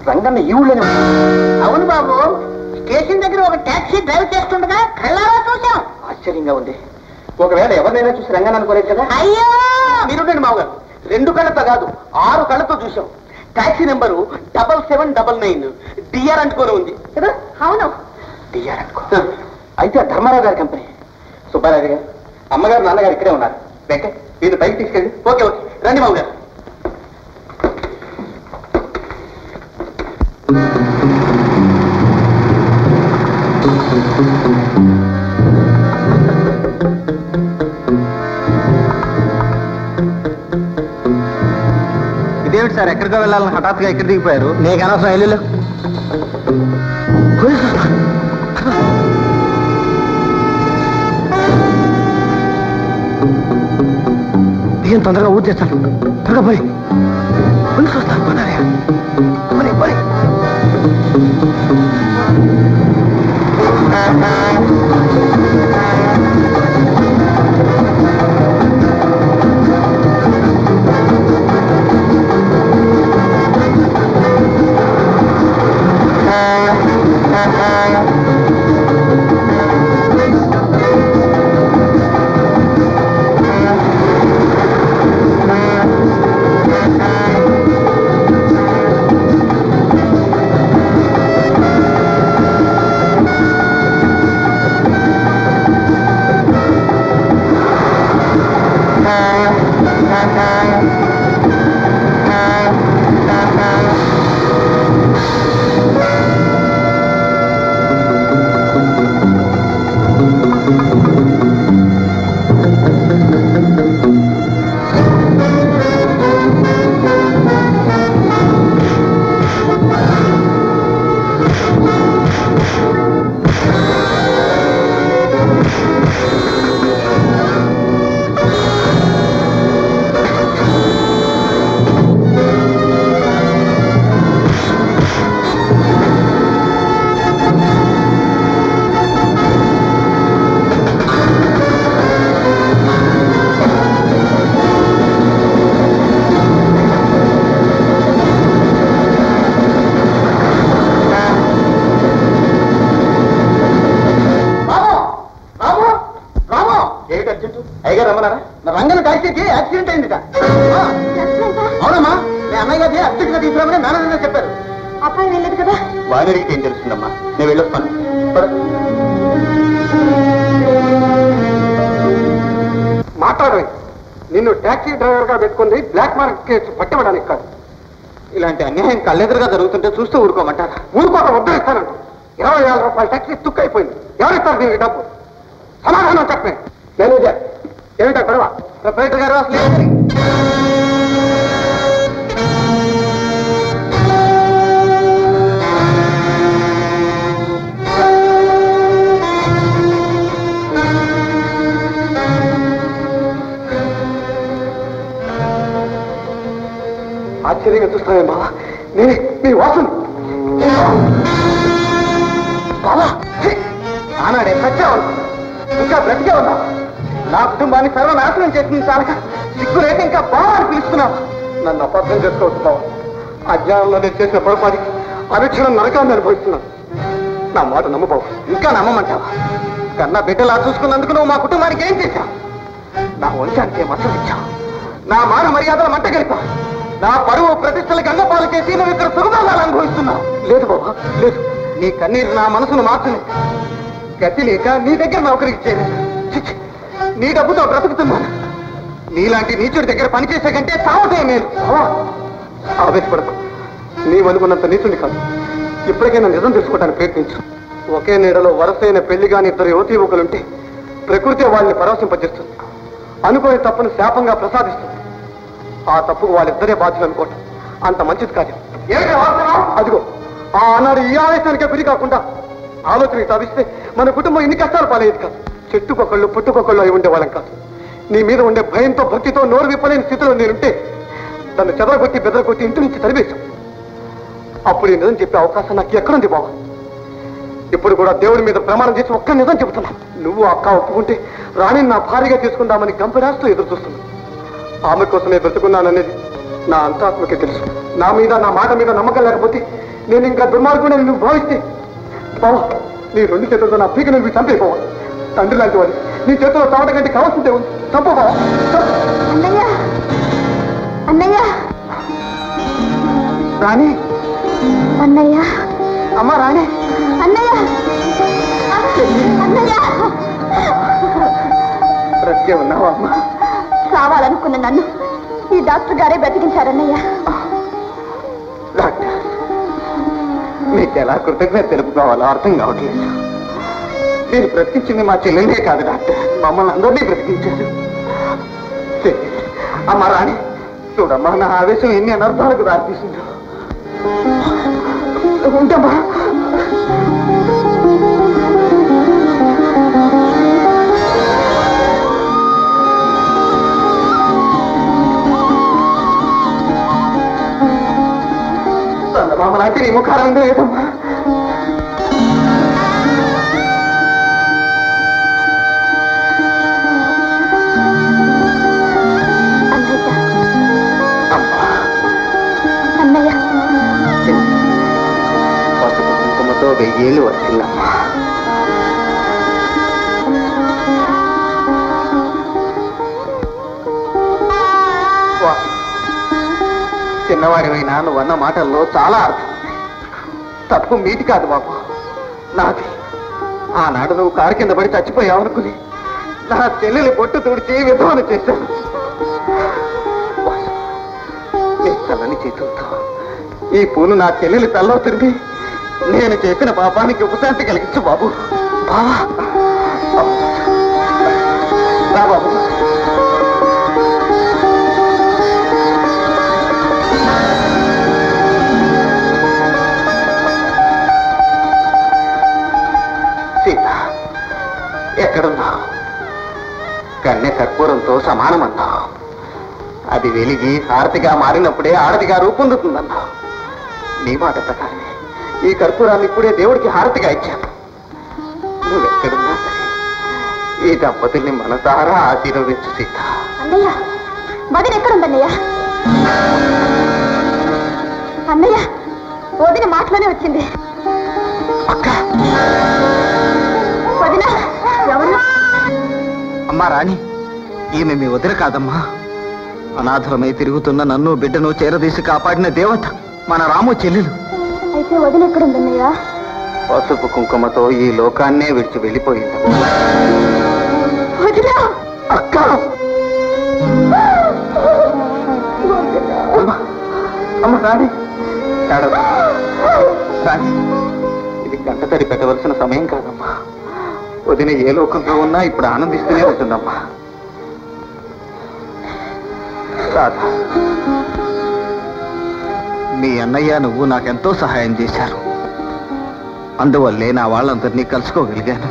రంగన్న ఈ ఊళ్ళోనే. అవును బాబు, స్టేషన్ దగ్గర ఒక టాక్సీ డ్రైవ్ చేస్తుండగా కళ్ళారా చూసాం. ఆశ్చర్యంగా ఉంది. ఒకవేళ ఎవరినైనా చూసి రంగన్న అనుకోలేదు కదా? అయ్యో మీరుండండి మామగారు, 2 కళ్ళతో కాదు 6 కళ్ళతో చూసాం. టాక్సీ నెంబరు 7799 డిఆర్ అనుకోని ఉంది కదా? అవును. డిఆర్ అనుకో. అయితే ఆ ధర్మారావు గారి కంపెనీ. సుబ్బారావు గారు, అమ్మగారు, నాన్నగారు ఇక్కడే ఉన్నారు. వెంకట మీరు పైకి తీసుకెళ్ళి. ఓకే ఓకే, రండి మామగారు. ఇదేమిటి సార్, ఎక్కడికో వెళ్ళాలని హఠాత్తుగా ఎక్కడ దిగిపోయారు? నీకు అనవసరం వెళ్ళు. ఏం తొందరగా ఊరి చేస్తాను. త్వరగా పోయి పోలీసు వస్తాను. పోనీ పోయి. రంగన్న టాక్సీకి యాక్సిడెంట్ అయిందిట. అవునమ్మా, మీ అన్నయ్య గారి అర్జెంట్గా తీసుకురామని మేనేజర్ చెప్పారు. అబ్బాయి వెళ్ళదు కదా? వారికి ఏం తెలుస్తుందమ్మా, నేను వెళ్ళొస్తాను. మాట్లాడమే, నిన్ను టాక్సీ డ్రైవర్ గా పెట్టుకుంది బ్లాక్ మార్కెట్ పట్టివ్వడానికి కాదు. ఇలాంటి అన్యాయం కళ్ళెదురుగా జరుగుతుంటే చూస్తూ ఊరుకోమంటారా? ఊరుకోక ఉద్ధరిస్తానంట. 20,000 రూపాయల టాక్సీ తుక్కైపోయింది. ఎవరిస్తారు దీనికి డబ్బు? సమాధానం చెప్పే. మేనేజర్, ఏమిటా గొడవ? ప్రొపరేటర్ గారు అసలు ఆశ్చర్యంగా చూస్తున్నావే బావా, నేనే నీ వాసన. బావా, ఆనాడే సత్యావు, ఇంకా బ్రతికే ఉన్నావు. నా కుటుంబాన్ని సర్వనాశనం చేసింది చాలక సిగ్గు లేక ఇంకా బావాన్ని పిలుస్తున్నావు. నన్ను అపార్థం చేసుకోవచ్చు బావా. అజ్ఞానంలో నేను చేసిన పొరపాటికి అనుక్షణం నరకాన్ని అనుభవిస్తున్నాను. నా మాట నమ్ము బావా. ఇంకా నమ్మమంటావా? కన్నా బిడ్డలా చూసుకున్నందుకు నువ్వు మా కుటుంబానికి ఏం చేశావు? నా వంశానికి ఏం అసలు ఇచ్చావు? నా మాన మర్యాదల మంట గడిపావు. నా పరువు ప్రతిష్టలు గంగపాలు చేసి నువ్వు ఇక్కడ సుఖభోగాలు అనుభవిస్తున్నావు. లేదు బాబా, లేదు. నీ కన్నీరు నా మనసును మార్చలేదు. గతి లేక నీ దగ్గర నౌకరికి చేయలేదు. చిచ్చి, నీ డబ్బుతో బ్రతుకుతున్నాను. నీలాంటి నీచుడి దగ్గర పనిచేసే కంటే చావదే నేను. ఆవేశపడకు. నీవనుకున్నంత నీచుని కాదు. ఇప్పటికైనా నిజం తెలుసుకోవడానికి ప్రయత్నించు. ఒకే నీడలో వరసైన పెళ్లి కాని 2 యువతీ యువకులుంటే ప్రకృతి వాళ్ళని పరవశింపజేస్తుంది. అనుకోని తప్పును శాపంగా ప్రసాదిస్తుంది. ఆ తప్పుకు వాళ్ళిద్దరే బాధ్యులు అనుకోవటం అంత మంచిది కాదు. అదిగో ఆ అన్నాడు ఈ ఆవేశానికే గురి కాకుండా ఆలోచనకి తవిస్తే మన కుటుంబం ఇన్ని కష్టాలు పాలయ్యేది కాదు. చెట్టుకొకళ్ళు పుట్టుకొకళ్ళు అయి ఉండేవాళ్ళం కాదు. నీ మీద ఉండే భయంతో భక్తితో నోరు విప్పలేని స్థితిలో నేనుంటే దాన్ని చెదరగొట్టి బెదరగొట్టి ఇంటి నుంచి తరివేశాం. అప్పుడు ఈ నిజం చెప్పే అవకాశం నాకు ఎక్కడుంది బాబా? ఇప్పుడు కూడా దేవుడి మీద ప్రమాణం చేసి ఒక్క నిజం చెబుతున్నా. నువ్వు అక్క ఒప్పుకుంటే రాణిని నా భార్యగా తీసుకుందామని గంపరాస్తూ ఎదురు చూస్తున్నా. ఆమె కోసమే బ్రతుకున్నాననేది నా అంతాత్మకే తెలుసు. నా మీద నా మాట మీద నమ్మకం లేకపోతే నేను ఇంకా దుర్మార్గుడే నువ్వు భావిస్తే బావా, నీ రెండు చేతులతో నా పీక నిలిపి చంపేపోవా. తండ్రి లాంటి వాడి నీ చేతిలో చావట కంటే కావాల్సిందే ఉంది. తప్పు బావా. అన్నయ్య అన్నయ్య రాణి, అన్నయ్య అమ్మ రాణి. అన్నయ్య అన్నయ్య బ్రతికే ఉన్నావా అమ్మ? కావాలనుకున్న నన్ను ఈ డాక్టర్ గారే బ్రతికించారన్నయ్య. డాక్టర్, మీకు ఎలా కృతజ్ఞత తెలుపుకోవాలో అర్థం కావట్లేదు. నేను బ్రతికించింది మా చెల్లెలే కాదు డాక్టర్, మమ్మల్ని అందరినీ బ్రతికించారు. అమ్మ రాణి, చూడమ్మా, నా ఆవేశం ఎన్ని అనర్థాలకు దారితీసిందో. ఉంటామా? చందమామ లాంటి నీ ముఖారం లేదమ్మా. అన్నయ్య పసుపు కుంకుమతో 1000 ఏళ్ళు వచ్చిందమ్మా. చిన్నవాడివైనా నువ్వన్న మాటల్లో చాలా అర్థం. తప్పు మీది కాదు బాబు, నాది. ఆనాడు నువ్వు కారు కింద పడి చచ్చిపోయావనుకుని నా చెల్లెలు బొట్టు తుడిచి విధవన చేశాను. నీ చల్లని చేతులతో ఈ పూలు నా చెల్లెలి తల్లో తిరిగి నేను చేసిన పాపానికి ఉపశాంతి కలిగించు బాబు. బావా, రా బాబు. సీత, ఎక్కడున్నావు? కన్య కర్పూరంతో సమానమన్నావు. అది వెలిగి హారతిగా మారినప్పుడే ఆడదిగా రూపొందుతుందన్నావు. నీ మాట ప్రకారమే ఈ కర్పూరాన్ని ఇప్పుడే దేవుడికి హారతిగా ఇచ్చాను. నువ్వెక్కడున్నా సరే ఈ దంపతుల్ని మనసారా ఆశీర్వదించు సీత. అన్నయ్య వదిన ఎక్కడుందన్నయ్య? అన్నయ్య వదిన మాటలోనే వచ్చింది. అక్క, వదిన ఎవరు? అమ్మా రాణి, ఈమె మీ వదిన కాదమ్మా. అనాథరమై తిరుగుతున్న నన్ను బిడ్డను చేరదీసి కాపాడిన దేవత మన రాము చెల్లెలు. అయితే వదిన ఎక్కడుందన్నయ్య? పసుపు కుంకుమతో ఈ లోకాన్నే విడిచి వెళ్ళిపోయింది. వదిన అక్క, అమ్మ రాణి, రాణి, ఇది గంటతడి పెట్టవలసిన సమయం కాదమ్మా. వదిన ఏ లోకంలో ఉన్నా ఇప్పుడు ఆనందిస్తూనే ఉంటుందమ్మా. రాధా, మీ అన్నయ్య నువ్వు నాకెంతో సహాయం చేశారు. అందువల్లే నా వాళ్ళందరినీ కలుసుకోగలిగాను.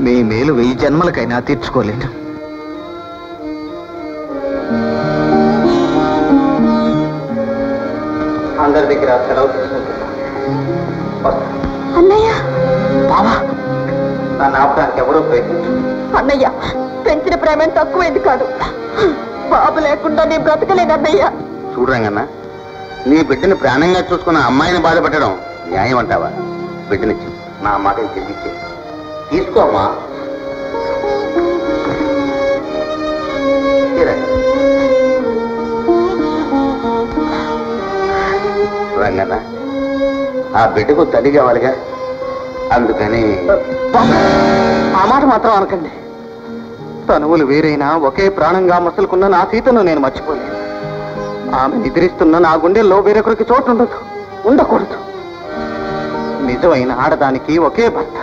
మీ మేలు 1000 జన్మలకైనా తీర్చుకోలేను. అందరి దగ్గర సెలవు తీసుకుంటున్నాను. అన్నయ్య బావా, నన్ను ఆపడానికి ఎవరూ ప్రయత్నించు. అన్నయ్య పెంచిన ప్రేమ తక్కువైంది కాదు. బాబు లేకుండా నేను బ్రతకలేదు అన్నయ్య. చూడరంగన్న, నీ బిడ్డని ప్రాణంగా చూసుకున్న అమ్మాయిని బాధపెట్టడం న్యాయం అంటావా? బిడ్డనిచ్చి నా మాటని తిరిగిచ్చే తీసుకోమ్మా. రంగన్న, ఆ బిడ్డకు తల్లి కావాలిగా, అందుకని. ఆ మాట మాత్రం అనకండి. తనువులు వేరైనా ఒకే ప్రాణంగా మసలుకున్న నా సీతను నేను మర్చిపోలేను. ఆమె నిద్రిస్తున్న నా గుండెల్లో వేరొకరికి చోటు ఉండదు, ఉండకూడదు. నిజమైన ఆడదానికి ఒకే భర్త,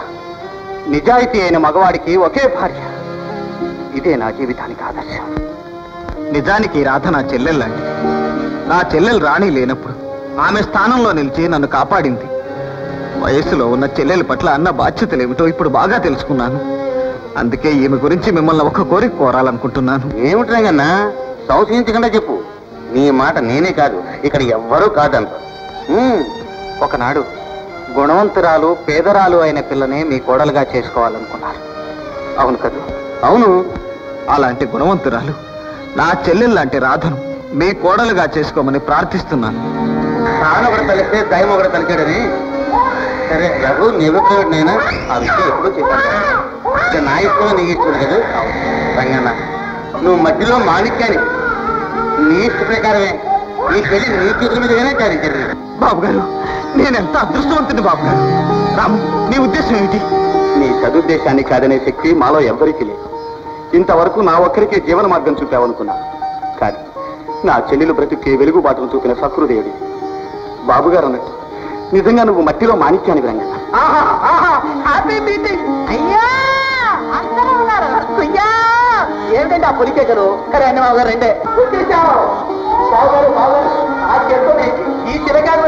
నిజాయితీ అయిన మగవాడికి ఒకే భార్య. ఇదే నా జీవితానికి ఆదర్శం. నిజానికి రాధ నా చెల్లెల్లాంటిది. నా చెల్లెలు రాణి లేనప్పుడు ఆమె స్థానంలో నిలిచి నన్ను కాపాడింది. వయస్సులో ఉన్న చెల్లెల పట్ల అన్న బాధ్యతలేమిటో ఇప్పుడు బాగా తెలుసుకున్నాను. అందుకే ఈమె గురించి మిమ్మల్ని ఒక కోరిక కోరాలనుకుంటున్నాను. ఏమిటి రంగన్న, సంశయించకుండా చెప్పు. నీ మాట నేనే కాదు, ఇక్కడ ఎవ్వరూ కాదంట. ఒకనాడు గుణవంతురాలు పేదరాలు అయిన పిల్లనే మీ కోడలుగా చేసుకోవాలనుకున్నారు. అవును కదా? అవును. అలాంటి గుణవంతురాలు నా చెల్లెల్లాంటి రాధను మీ కోడలుగా చేసుకోమని ప్రార్థిస్తున్నాను. తాను ఒకటి తలిస్తే దైవం ఒకటి తలిచాడని. సరే రఘు, నీ అభిప్రాయం నైనా ఆ విషయం ఎప్పుడూ చెప్పాను. ఇక నా ఇష్టం నీ ఇష్టం కదా రంగన్న. నువ్వు మధ్యలో మాణిక్యాన్ని నీ ఇష్ట ప్రకారమే నీ పెళ్లి నీ చేతుల మీదగానే జరిగింది. బాబు గారు, నేనెంత అదృష్టవంతుని బాబు గారు. రాము, నీ ఉద్దేశం ఏమిటి? నీ సదుద్దేశాన్ని కాదనే శక్తి మాలో ఎవ్వరికీ లేదు. ఇంతవరకు నా ఒక్కరికే జీవన మార్గం చూపావనుకున్నా. కానీ నా చెల్లెలు బ్రతుకే వెలుగుబాటును చూపిన సకృదేవుడి. బాబుగారు అన్నట్టు నిజంగా నువ్వు మట్టిలో మాణిక్యానికి రంగన్న. హ్యాపీ మీటింగ్ అయ్యా, అందరూ ఉన్నారు. కుయ్యా, ఏమిటండి ఆ పొలికేకలు? రండి బాబు గారు, రండి. వచ్చేసావు బాబు గారు. ఆ చేతితోనే ఈ చిరకాలు